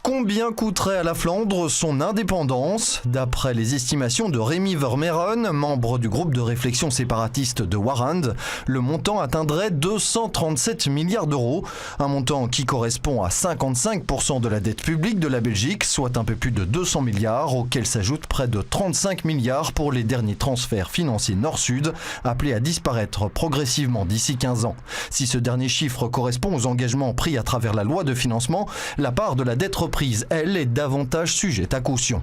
Combien coûterait à la Flandre son indépendance? D'après les estimations de Rémi Vermeuren, membre du groupe de réflexion séparatiste de Warand, le montant atteindrait 237 milliards d'euros, un montant qui correspond à 55% de la dette publique de la Belgique, soit un peu plus de 200 milliards, auxquels s'ajoutent près de 35 milliards pour les derniers transferts financiers nord-sud, appelés à disparaître progressivement d'ici 15 ans. Si ce dernier chiffre correspond aux engagements pris à travers la loi de financement, la part de la dette reprise, elle, est davantage sujette à caution.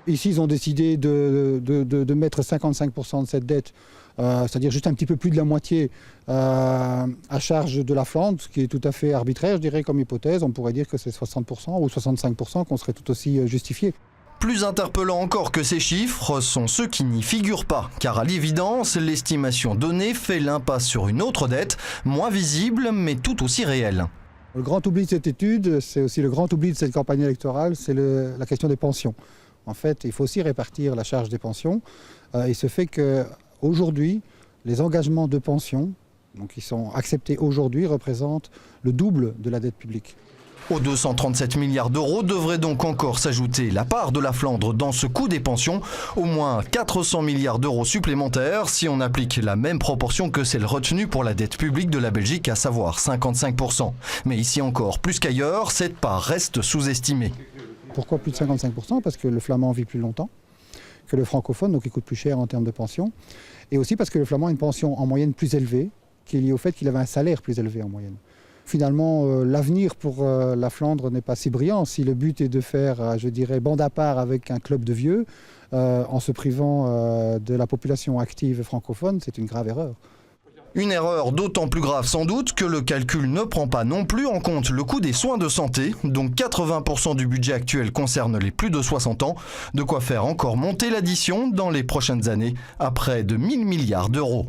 Ici, ils ont décidé de mettre 55% de cette dette, c'est-à-dire juste un petit peu plus de la moitié, à charge de la Flandre, ce qui est tout à fait arbitraire, je dirais, comme hypothèse. On pourrait dire que c'est 60% ou 65% qu'on serait tout aussi justifié. Plus interpellant encore que ces chiffres sont ceux qui n'y figurent pas, car à l'évidence, l'estimation donnée fait l'impasse sur une autre dette, moins visible mais tout aussi réelle. Le grand oubli de cette étude, c'est aussi le grand oubli de cette campagne électorale, c'est la question des pensions. En fait, il faut aussi répartir la charge des pensions. Il se fait qu'aujourd'hui, les engagements de pension, donc qui sont acceptés aujourd'hui, représentent le double de la dette publique. Aux 237 milliards d'euros devrait donc encore s'ajouter la part de la Flandre dans ce coût des pensions, au moins 400 milliards d'euros supplémentaires si on applique la même proportion que celle retenue pour la dette publique de la Belgique, à savoir 55%. Mais ici encore, plus qu'ailleurs, cette part reste sous-estimée. Pourquoi plus de 55%? Parce que le flamand vit plus longtemps que le francophone, donc il coûte plus cher en termes de pension. Et aussi parce que le flamand a une pension en moyenne plus élevée, qui est liée au fait qu'il avait un salaire plus élevé en moyenne. Finalement, l'avenir pour la Flandre n'est pas si brillant. Si le but est de faire, je dirais, bande à part avec un club de vieux, en se privant de la population active francophone, c'est une grave erreur. Une erreur d'autant plus grave sans doute que le calcul ne prend pas non plus en compte le coût des soins de santé, dont 80% du budget actuel concerne les plus de 60 ans, de quoi faire encore monter l'addition dans les prochaines années à près de 1000 milliards d'euros.